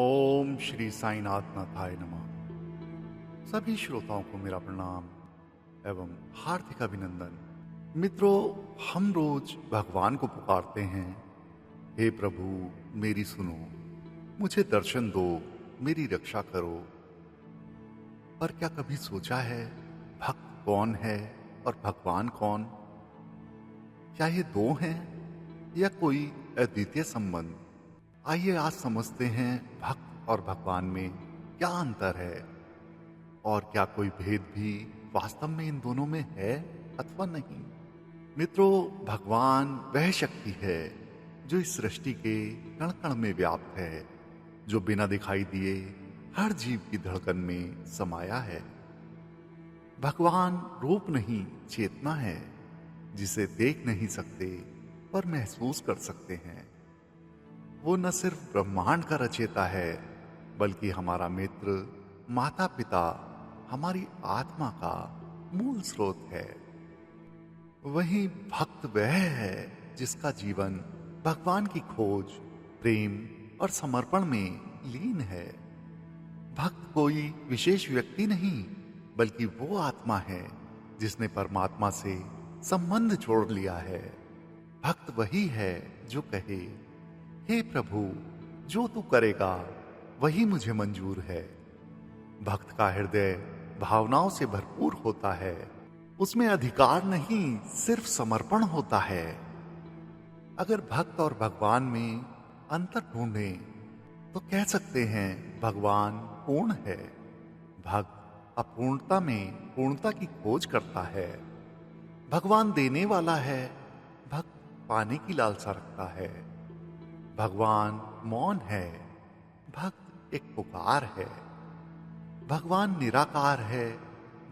ओम श्री साईनाथ नाथाय नमः। सभी श्रोताओं को मेरा प्रणाम एवं हार्दिक अभिनंदन। मित्रों, हम रोज भगवान को पुकारते हैं, हे प्रभु मेरी सुनो, मुझे दर्शन दो, मेरी रक्षा करो। पर क्या कभी सोचा है भक्त कौन है और भगवान कौन? क्या ये दो हैं या कोई अद्वितीय संबंध? आइए आज समझते हैं भक्त और भगवान में क्या अंतर है और क्या कोई भेद भी वास्तव में इन दोनों में है अथवा नहीं। मित्रों, भगवान वह शक्ति है जो इस सृष्टि के कण कण में व्याप्त है, जो बिना दिखाई दिए हर जीव की धड़कन में समाया है। भगवान रूप नहीं, चेतना है, जिसे देख नहीं सकते पर महसूस कर सकते हैं। वो न सिर्फ ब्रह्मांड का रचयिता है, बल्कि हमारा मित्र, माता पिता, हमारी आत्मा का मूल स्रोत है। वहीं भक्त वह है जिसका जीवन भगवान की खोज, प्रेम और समर्पण में लीन है। भक्त कोई विशेष व्यक्ति नहीं, बल्कि वो आत्मा है जिसने परमात्मा से संबंध छोड़ लिया है। भक्त वही है जो कहे, हे प्रभु, जो तू करेगा वही मुझे मंजूर है। भक्त का हृदय भावनाओं से भरपूर होता है। उसमें अधिकार नहीं, सिर्फ समर्पण होता है। अगर भक्त और भगवान में अंतर ढूंढें तो कह सकते हैं भगवान पूर्ण है, भक्त अपूर्णता में पूर्णता की खोज करता है। भगवान देने वाला है, भक्त पाने की लालसा रखता है। भगवान मौन है, भक्त एक पुकार है। भगवान निराकार है,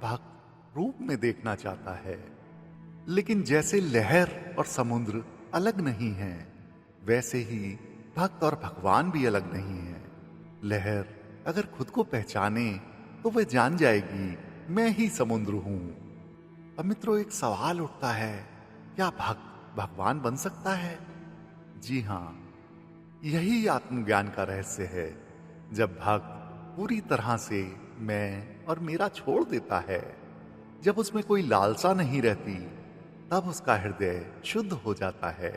भक्त रूप में देखना चाहता है। लेकिन जैसे लहर और समुद्र अलग नहीं है, वैसे ही भक्त और भगवान भी अलग नहीं है। लहर अगर खुद को पहचाने तो वह जान जाएगी मैं ही समुद्र हूं। अब मित्रों, एक सवाल उठता है, क्या भक्त भगवान बन सकता है? जी हां, यही आत्मज्ञान का रहस्य है। जब भक्त पूरी तरह से मैं और मेरा छोड़ देता है, जब उसमें कोई लालसा नहीं रहती, तब उसका हृदय शुद्ध हो जाता है।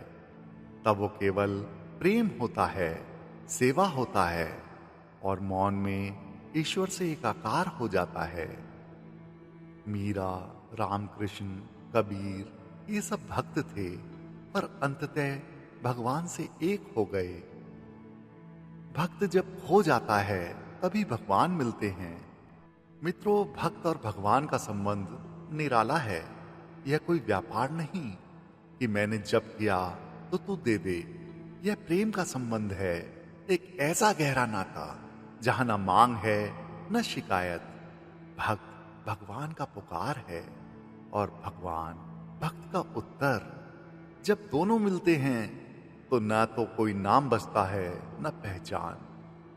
तब वो केवल प्रेम होता है, सेवा होता है और मौन में ईश्वर से एकाकार हो जाता है। मीरा, रामकृष्ण, कबीर, ये सब भक्त थे, पर अंततः भगवान से एक हो गए। भक्त जब खो जाता है तभी भगवान मिलते हैं। मित्रों, भक्त और भगवान का संबंध निराला है। यह कोई व्यापार नहीं कि मैंने जब किया तो तू दे दे। यह प्रेम का संबंध है, एक ऐसा गहरा नाता जहां न मांग है न शिकायत। भक्त भगवान का पुकार है और भगवान भक्त का उत्तर। जब दोनों मिलते हैं तो ना तो कोई नाम बचता है न पहचान,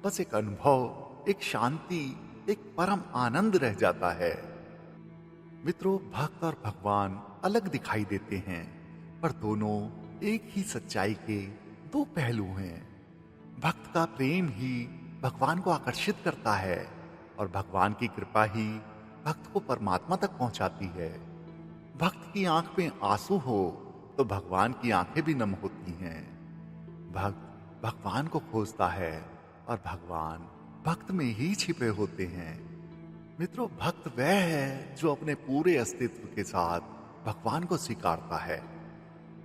बस एक अनुभव, एक शांति, एक परम आनंद रह जाता है। मित्रों, भक्त और भगवान अलग दिखाई देते हैं, पर दोनों एक ही सच्चाई के दो पहलू हैं। भक्त का प्रेम ही भगवान को आकर्षित करता है और भगवान की कृपा ही भक्त को परमात्मा तक पहुंचाती है। भक्त की आंख में आंसू हो तो भगवान की आंखें भी नम होती हैं। भक्त भगवान को खोजता है और भगवान भक्त में ही छिपे होते हैं। मित्रों, भक्त वह है जो अपने पूरे अस्तित्व के साथ भगवान को स्वीकारता है,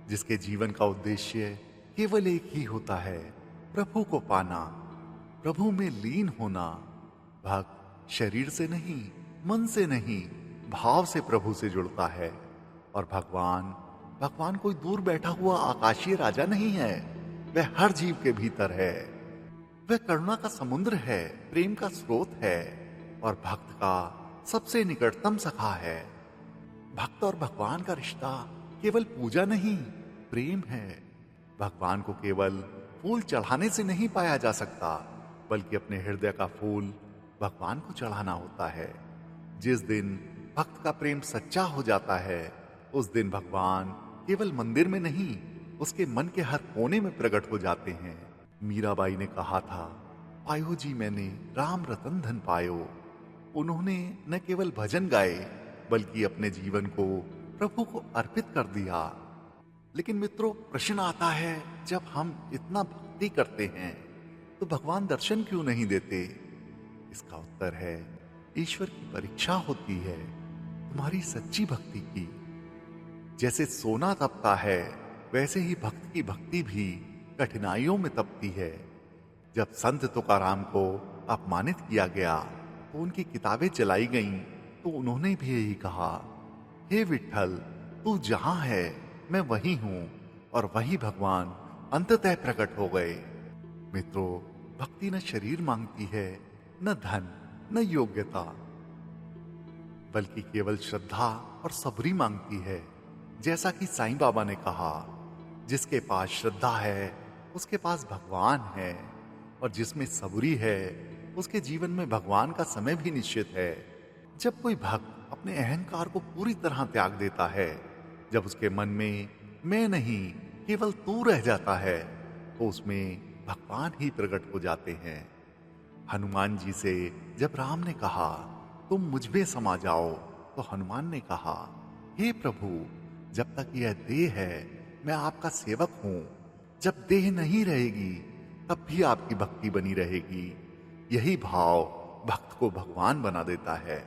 जिसके जीवन का उद्देश्य केवल एक ही होता है, प्रभु को पाना, प्रभु में लीन होना। भक्त शरीर से नहीं, मन से नहीं, भाव से प्रभु से जुड़ता है। और भगवान कोई दूर बैठा हुआ आकाशीय राजा नहीं है, वह हर जीव के भीतर है। वह करुणा का समुद्र है, प्रेम का स्रोत है और भक्त का सबसे निकटतम सखा है। भक्त और भगवान का रिश्ता केवल पूजा नहीं, प्रेम है। भगवान को केवल फूल चढ़ाने से नहीं पाया जा सकता, बल्कि अपने हृदय का फूल भगवान को चढ़ाना होता है। जिस दिन भक्त का प्रेम सच्चा हो जाता है, उस दिन भगवान केवल मंदिर में नहीं, उसके मन के हर कोने में प्रकट हो जाते हैं। मीराबाई ने कहा था, पायो जी मैंने राम रतन धन पायो। उन्होंने न केवल भजन गाए बल्कि अपने जीवन को प्रभु को अर्पित कर दिया। लेकिन मित्रों, प्रश्न आता है, जब हम इतना भक्ति करते हैं तो भगवान दर्शन क्यों नहीं देते? इसका उत्तर है, ईश्वर की परीक्षा होती है तुम्हारी सच्ची भक्ति की। जैसे सोना तपता है वैसे ही भक्त की भक्ति भी कठिनाइयों में तपती है। जब संत तुकाराम को अपमानित किया गया तो उनकी किताबें जलाई गईं, तो उन्होंने भी यही कहा, हे विठ्ठल, तू जहां है मैं वही हूं, और वही भगवान अंततः प्रकट हो गए। मित्रों, भक्ति न शरीर मांगती है, न धन, न योग्यता, बल्कि केवल श्रद्धा और सबरी मांगती है। जैसा कि साईं बाबा ने कहा, जिसके पास श्रद्धा है उसके पास भगवान है, और जिसमें सबरी है उसके जीवन में भगवान का समय भी निश्चित है। जब कोई भक्त अपने अहंकार को पूरी तरह त्याग देता है, जब उसके मन में मैं नहीं केवल तू रह जाता है, तो उसमें भगवान ही प्रकट हो जाते हैं। हनुमान जी से जब राम ने कहा तुम मुझ में समा जाओ, तो हनुमान ने कहा, हे प्रभु, जब तक यह देह है मैं आपका सेवक हूं, जब देह नहीं रहेगी तब भी आपकी भक्ति बनी रहेगी। यही भाव भक्त को भगवान बना देता है।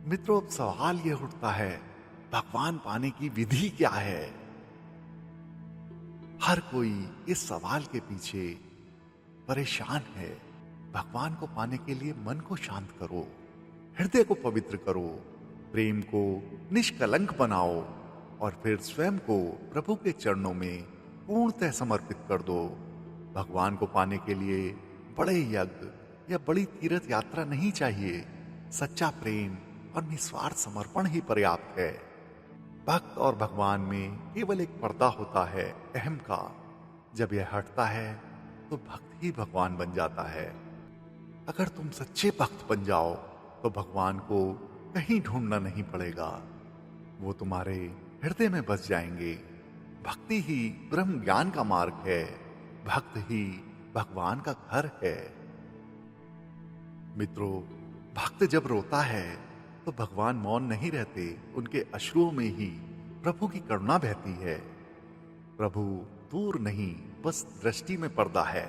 मित्रों, अब सवाल यह उठता है, भगवान पाने की विधि क्या है? हर कोई इस सवाल के पीछे परेशान है। भगवान को पाने के लिए मन को शांत करो, हृदय को पवित्र करो, प्रेम को निष्कलंक बनाओ, और फिर स्वयं को प्रभु के चरणों में पूर्णतः समर्पित कर दो। भगवान को पाने के लिए बड़े यज्ञ या बड़ी तीर्थ यात्रा नहीं चाहिए। सच्चा प्रेम और निस्वार्थ समर्पण ही पर्याप्त है। भक्त और भगवान में केवल एक पर्दा होता है, अहम का। जब यह हटता है तो भक्त ही भगवान बन जाता है। अगर तुम सच्चे भक्त बन जाओ तो भगवान को कहीं ढूंढना नहीं पड़ेगा, वो तुम्हारे हृदय में बस जाएंगे। भक्ति ही ब्रह्म ज्ञान का मार्ग है, भक्त ही भगवान का घर है। मित्रों, भक्त जब रोता है तो भगवान मौन नहीं रहते, उनके अश्रुओं में ही प्रभु की करुणा बहती है। प्रभु दूर नहीं, बस दृष्टि में पर्दा है।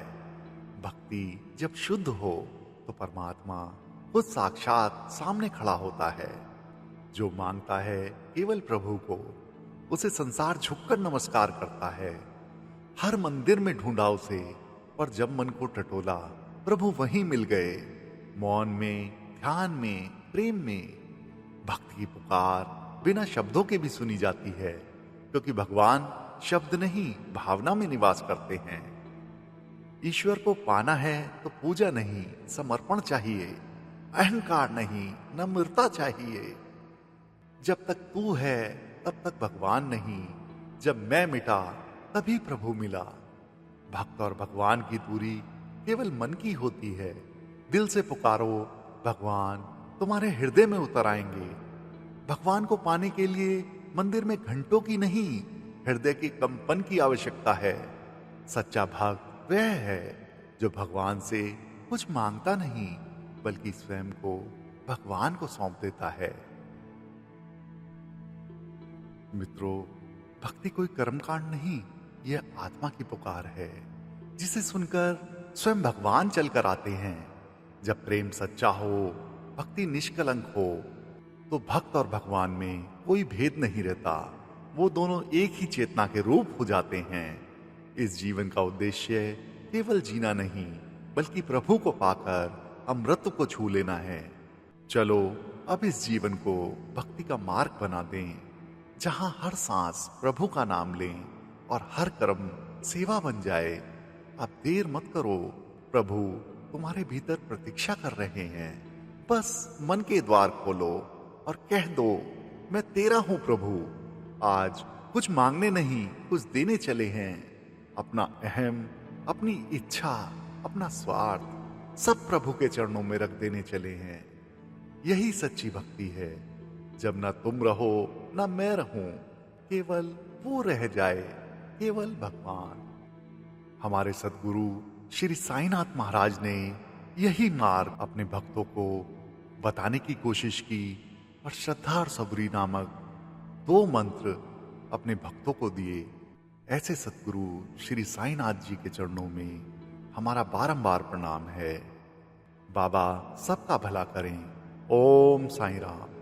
भक्ति जब शुद्ध हो तो परमात्मा खुद साक्षात सामने खड़ा होता है। जो मांगता है केवल प्रभु को, उसे संसार झुककर नमस्कार करता है। हर मंदिर में ढूंढा उसे, पर जब मन को टटोला प्रभु वहीं मिल गए। मौन में, ध्यान में, प्रेम में भक्त की पुकार बिना शब्दों के भी सुनी जाती है, क्योंकि भगवान शब्द नहीं भावना में निवास करते हैं। ईश्वर को पाना है तो पूजा नहीं, समर्पण चाहिए, अहंकार नहीं, नम्रता चाहिए। जब तक तू है तब तक भगवान नहीं, जब मैं मिटा तभी प्रभु मिला। भक्त और भगवान की दूरी केवल मन की होती है। दिल से पुकारो, भगवान तुम्हारे हृदय में उतर आएंगे। भगवान को पाने के लिए मंदिर में घंटों की नहीं, हृदय के कंपन की आवश्यकता है। सच्चा भक्त वह है जो भगवान से कुछ मांगता नहीं, बल्कि स्वयं को भगवान को सौंप देता है। मित्रों, भक्ति कोई कर्मकांड नहीं, यह आत्मा की पुकार है, जिसे सुनकर स्वयं भगवान चलकर आते हैं। जब प्रेम सच्चा हो, भक्ति निष्कलंक हो, तो भक्त और भगवान में कोई भेद नहीं रहता। वो दोनों एक ही चेतना के रूप हो जाते हैं। इस जीवन का उद्देश्य केवल जीना नहीं, बल्कि प्रभु को पाकर अमृत को छू लेना है। चलो अब इस जीवन को भक्ति का मार्ग बना दें, जहां हर सांस प्रभु का नाम लें और हर कर्म सेवा बन जाए। अब देर मत करो, प्रभु तुम्हारे भीतर प्रतीक्षा कर रहे हैं। बस मन के द्वार खोलो और कह दो, मैं तेरा हूं प्रभु। आज कुछ मांगने नहीं, कुछ देने चले हैं। अपना अहम, अपनी इच्छा, अपना स्वार्थ सब प्रभु के चरणों में रख देने चले हैं। यही सच्ची भक्ति है, जब ना तुम रहो ना मैं रहूं, केवल वो रह जाए, केवल भगवान। हमारे सद्गुरु श्री साईनाथ महाराज ने यही मार्ग अपने भक्तों को बताने की कोशिश की और श्रद्धा और सबूरी नामक 2 मंत्र अपने भक्तों को दिए। ऐसे सतगुरु श्री साईनाथ जी के चरणों में हमारा बारंबार प्रणाम है। बाबा सबका भला करें। ओम साईं राम।